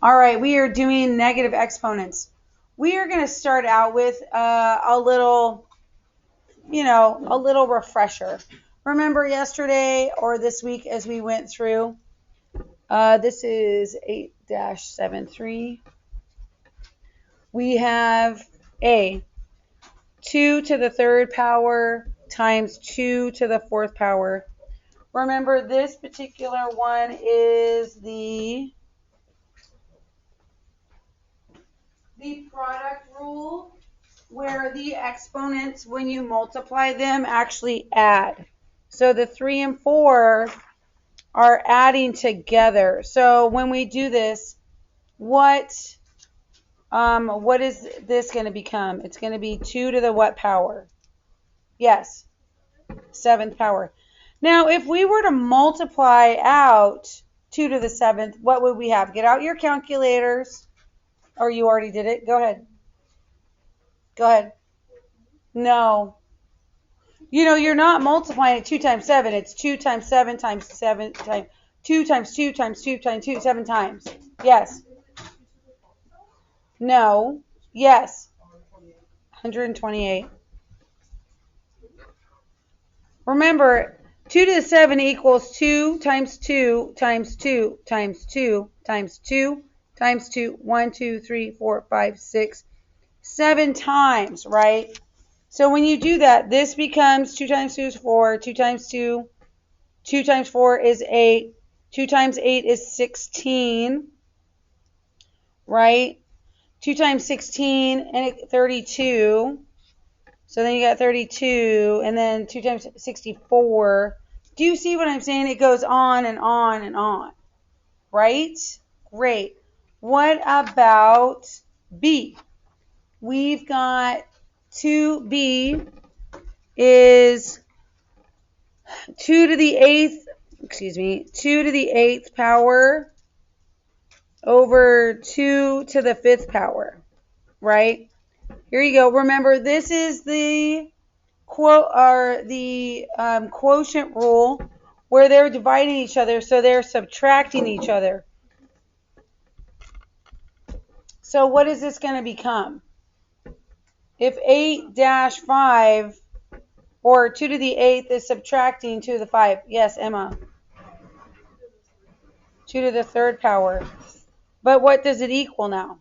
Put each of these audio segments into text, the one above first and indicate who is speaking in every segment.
Speaker 1: All right, we are doing negative exponents. We are going to start out with a little, a little refresher. Remember yesterday or this week as we went through, this is 8-73. We have a 2 to the third power times 2 to the fourth power. Remember, this particular one is the product rule, where the exponents, when you multiply them, actually add. So the 3 and 4 are adding together. So when we do this, what is this going to become? It's going to be 2 to the what power? Yes, 7th power. Now, if we were to multiply out 2 to the 7th, what would we have? Get out your calculators. Or you already did it. Go ahead. Go ahead. No. You're not multiplying it 2 times 7. It's 2 times 7 times 7 times 2 times 2 times 2 times 2, 7 times. Yes. No. Yes. 128. Remember, 2 to the 7 equals 2 times 2 times 2 times 2 times 2 times 2. 1, 2, 3, 4, 5, 6, 7 times, right? So when you do that, this becomes 2 times 2 is 4, 2 times 2, 2 times 4 is 8, 2 times 8 is 16, right? 2 times 16 and 32. So then you got 32, and then 2 times 64. Do you see what I'm saying? It goes on and on and on, right? Great. What about B? We've got 2B is 2 to the 8th power over 2 to the 5th power, right? Here you go. Remember, this is the quotient rule, where they're dividing each other, so they're subtracting each other. So what is this going to become? If 8-5 or 2 to the 8th is subtracting 2 to the 5. Yes, Emma. 2 to the 3rd power. But what does it equal now?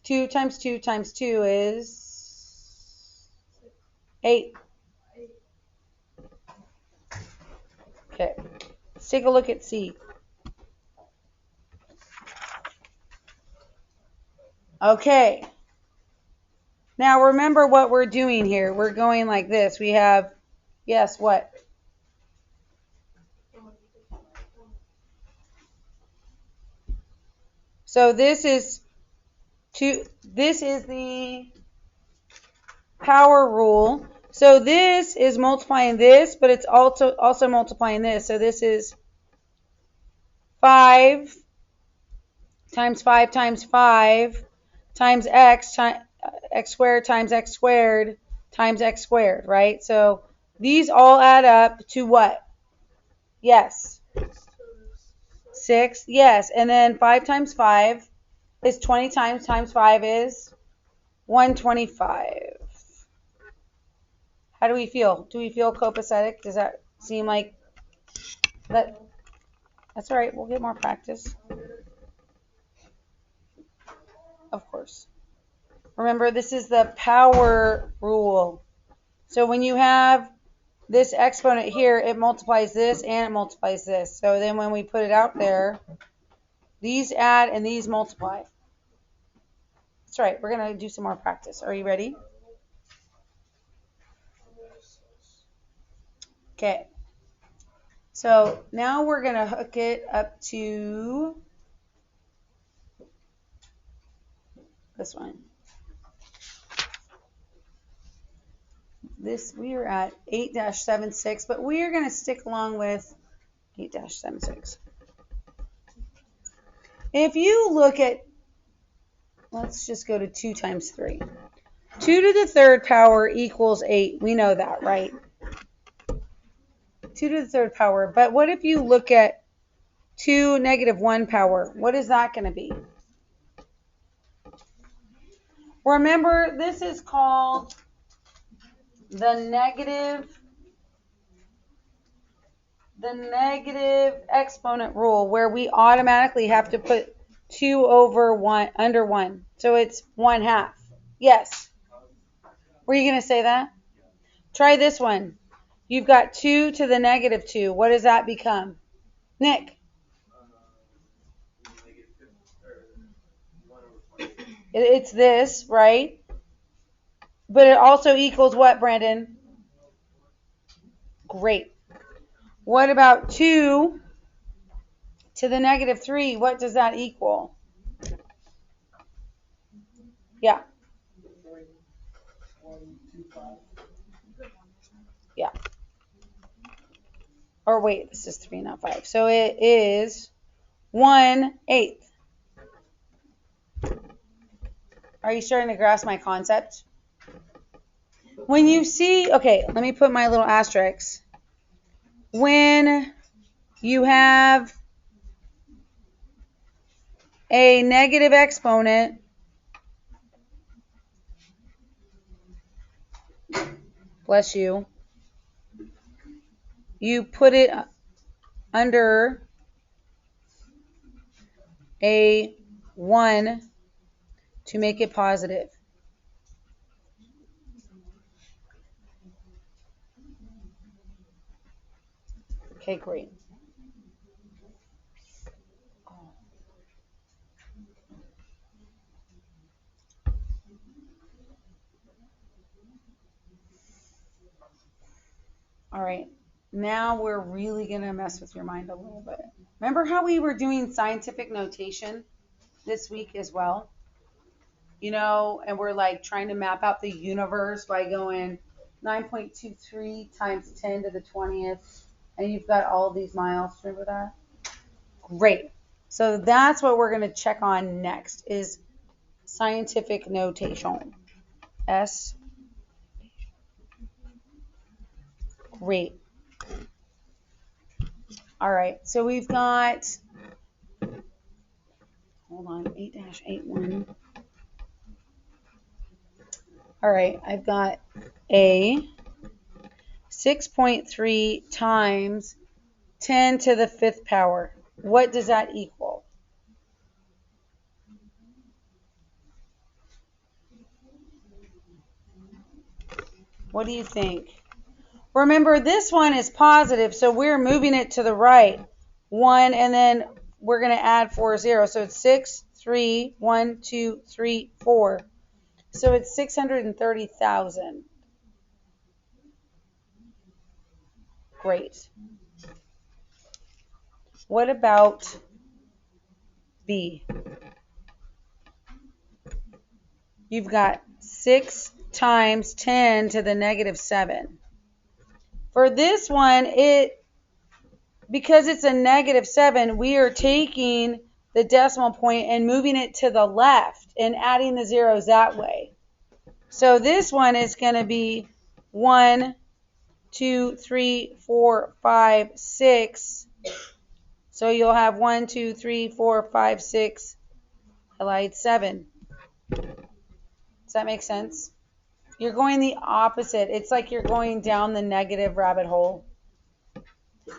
Speaker 1: 2 times 2 times 2 is 8. Okay. Let's take a look at C. Okay. Now remember what we're doing here. We're going like this. We have, yes, what? So this is the power rule. So this is multiplying this, but it's also multiplying this. So this is 5 times 5 times 5 times x squared times x squared times x squared, right? So these all add up to what? Yes. 6. Yes. And then 5 times 5 is 20 times 5 is 125. How do we feel? Do we feel copacetic? Does that seem like that? That's all right. We'll get more practice. Of course. Remember, this is the power rule. So when you have this exponent here, it multiplies this and it multiplies this. So then when we put it out there, these add and these multiply. That's right. We're going to do some more practice. Are you ready? Okay. So now we're going to hook it up to this one. We are at 8-76, but we are going to stick along with 8-76. If you look at, let's just go to 2 times 3. 2 to the 3rd power equals 8. We know that, right? 2 to the 3rd power. But what if you look at to negative 1 power. What is that going to be? Remember, this is called the negative exponent rule, where we automatically have to put 2 over 1 under 1. So it's 1/2. Yes. Were you going to say that? Try this one. You've got 2 to the negative 2. What does that become? Nick? It's this, right? But it also equals what, Brandon? Great. What about 2 to the negative 3? What does that equal? Yeah. Yeah. Or wait, this is 3, not 5. So it is 1/8. Are you starting to grasp my concept? When you see, okay, let me put my little asterisk. When you have a negative exponent, bless you, you put it under a 1 to make it positive. Okay, great. All right, now we're really going to mess with your mind a little bit. Remember how we were doing scientific notation this week as well? You know, and we're like trying to map out the universe by going 9.23 times 10 to the 20th, and you've got all these miles. Remember that? Great. So that's what we're going to check on next is scientific notation. S. Great. All right. So we've got, hold on, 8-81. All right. I've got a 6.3 times 10 to the 5th power. What does that equal? What do you think? Remember, this one is positive, so we're moving it to the right. 1, and then we're going to add 4 zeros. So it's 6, 3, 1, 2, 3, 4. So it's 630,000. Great. What about B? You've got 6 times 10 to the negative 7. For this one, because it's a negative 7, we are taking the decimal point and moving it to the left and adding the zeros that way. So this one is going to be 1, 2, 3, 4, 5, 6. So you'll have 1, 2, 3, 4, 5, 6, I lied, 7. Does that make sense? You're going the opposite. It's like you're going down the negative rabbit hole.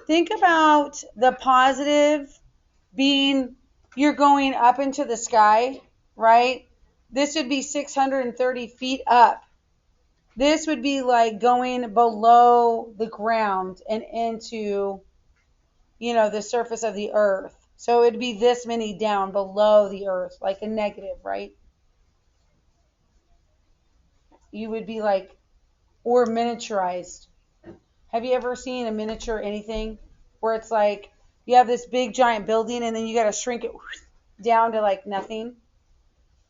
Speaker 1: Think about the positive being you're going up into the sky, right? This would be 630 feet up. This would be like going below the ground and into, the surface of the earth. So it'd be this many down below the earth, like a negative, right? You would be like, or miniaturized. Have you ever seen a miniature anything where it's like you have this big giant building and then you got to shrink it down to like nothing?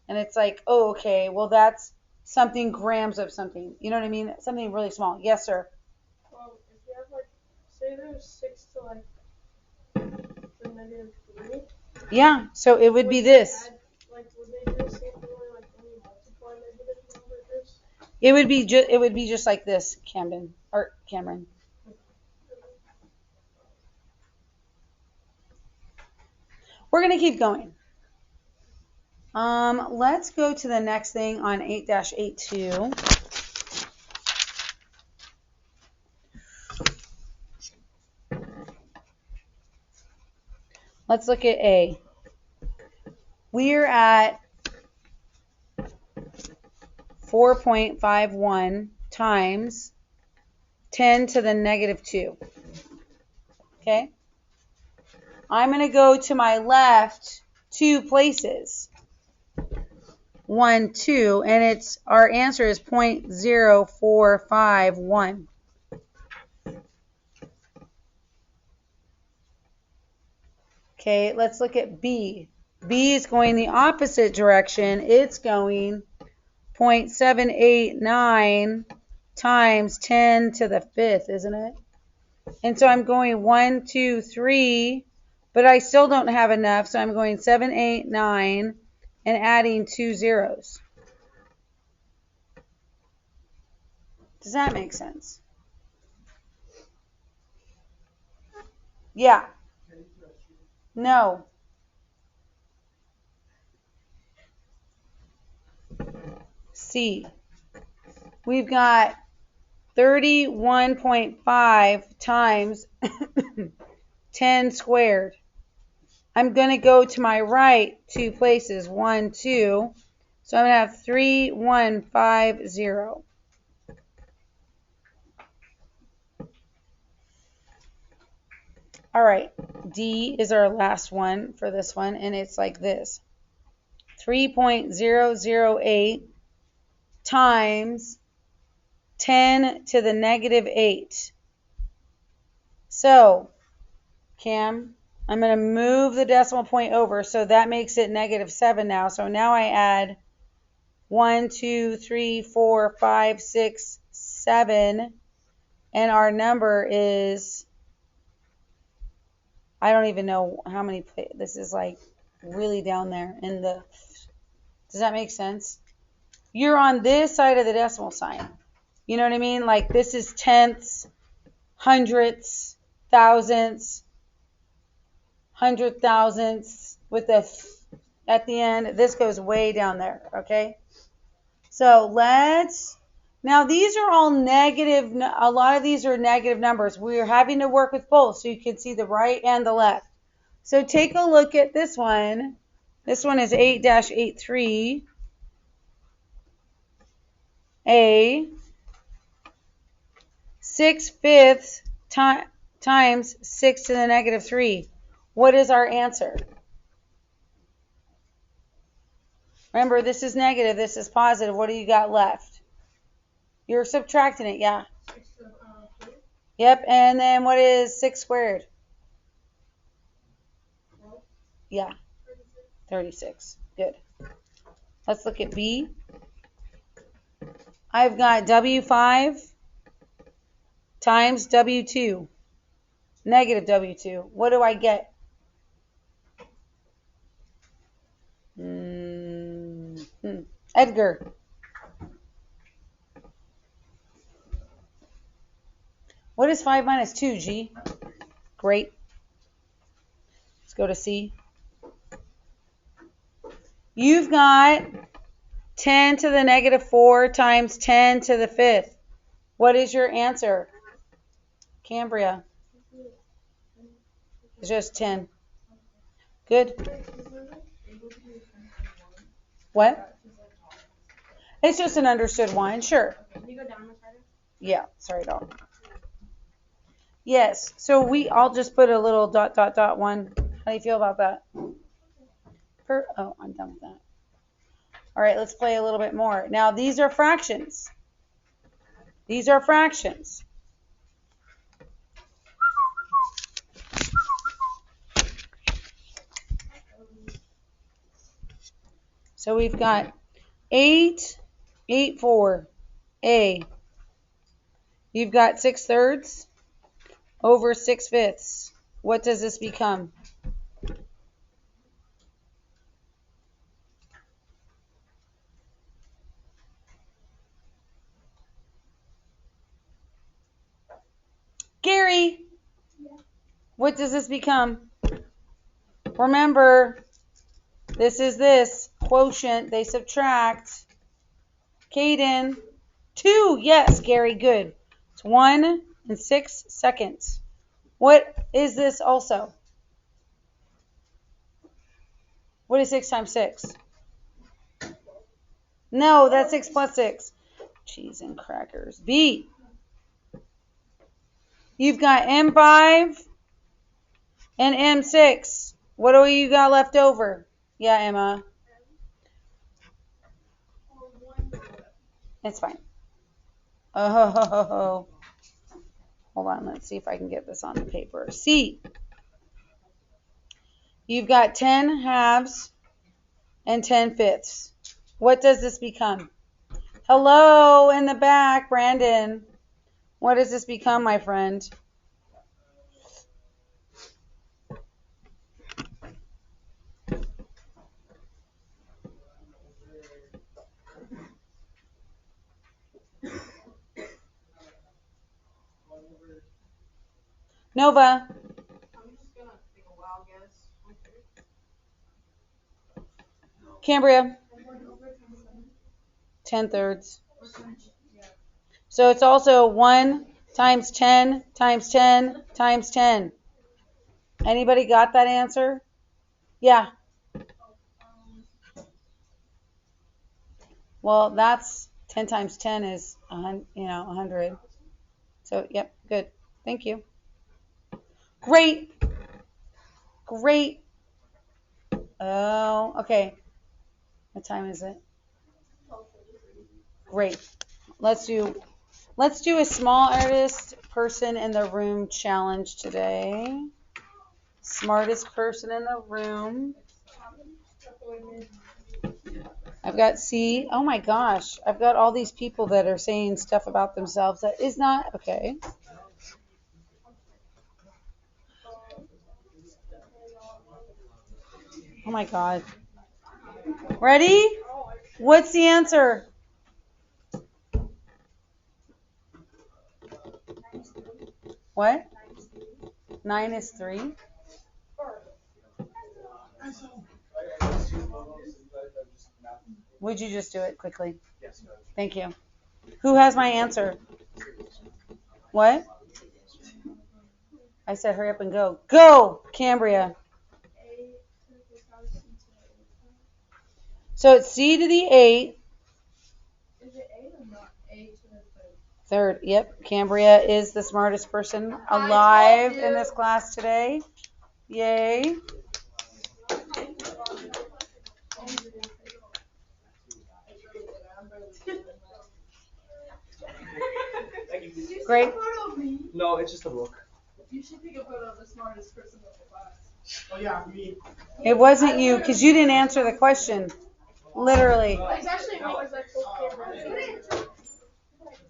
Speaker 1: And it's like, oh, okay, well, that's something grams of something. You know what I mean? Something really small. Yes, sir.
Speaker 2: If you have like, say there's 6 to like the negative 3.
Speaker 1: Yeah, so it would be this.
Speaker 2: Would they do the same thing where like when you multiply negative numbers?
Speaker 1: It would be just like this, Camden or Cameron. We're going to keep going. Let's go to the next thing on 8-82. Let's look at A. We're at 4.51 times 10 to the negative 2. Okay? I'm going to go to my left 2 places. 1, 2, and our answer is 0.0451. Okay, let's look at B. B is going the opposite direction. It's going 0.789 times 10 to the 5th, isn't it? And so I'm going 1, 2, 3, but I still don't have enough, so I'm going 7, 8, 9, and adding 2 zeros. Does that make sense? Yeah. No. C. We've got 31.5 times 10 squared. I'm going to go to my right 2 places, 1, 2. So I'm going to have 3150. All right, D is our last one for this one, and it's like this. 3.008 times 10 to the negative 8. So, Cam, I'm going to move the decimal point over, so that makes it negative 7 now. So now I add 1, 2, 3, 4, 5, 6, 7, and our number is, I don't even know how many, this is like really down there in the, does that make sense? You're on this side of the decimal sign. You know what I mean? Like this is tenths, hundredths, thousandths, 100,000ths with the at the end. This goes way down there, okay? So now these are all negative. A lot of these are negative numbers. We're having to work with both so you can see the right and the left. So take a look at this one. This one is 8-83. A 6/5 times 6 to the negative 3. What is our answer? Remember, this is negative, this is positive. What do you got left? You're subtracting it, yeah. Yep, and then what is 6 squared? Yeah, 36. Good. Let's look at B. I've got W5 times W2, negative W2. What do I get? Edgar. What is 5 minus 2, G? Great. Let's go to C. You've got 10 to the negative 4 times 10 to the 5th. What is your answer? Cambria. It's just 10. Good. What? It's just an understood one, sure.
Speaker 2: Can you go down the card?
Speaker 1: Yeah, sorry, dog. Yes, so I'll just put a little ... one. How do you feel about that? Oh, I'm done with that. All right, let's play a little bit more. Now, these are fractions. These are fractions. So we've got 8, 8, 4, A. You've got 6/3 over 6/5. What does this become? Gary, what does this become? Remember, this is this quotient. They subtract. Caden, 2. Yes, Gary, good. It's 1 and 6 seconds. What is this also? What is 6 times 6? No, that's 6 plus 6. Cheese and crackers. B. You've got M5 and M6. What do you got left over? Yeah, Emma. It's fine. Oh. Hold on, let's see if I can get this on the paper. C. You've got 10 halves and 10 fifths. What does this become? Hello in the back, Brandon. What does this become, my friend? Nova.
Speaker 2: I'm just gonna take a wild guess.
Speaker 1: Cambria. 10 thirds. So it's also 1 times 10 times 10 times 10. Anybody got that answer? Yeah. Well, that's 10 times 10 is 100. So, yep, good. Thank you. Great. Oh, okay. What time is it? Great. Let's do a small artist person in the room challenge today. Smartest person in the room. I've got C. Oh my gosh. I've got all these people that are saying stuff about themselves that is not okay. Oh my God. Ready? What's the answer? What? 9 is 3. Would you just do it quickly? Thank you. Who has my answer? What? I said hurry up and go. Go, Cambria. So it's C to the 8.
Speaker 2: Is it A or not? A to the
Speaker 1: Third. Yep. Cambria is the smartest person alive in this class today. Yay. Great.
Speaker 3: No, it's just a book.
Speaker 2: You should take a photo of the smartest person in the class.
Speaker 3: Oh yeah, me.
Speaker 1: It wasn't you because you didn't answer the question. Literally.
Speaker 2: It's actually me because I told Cameron.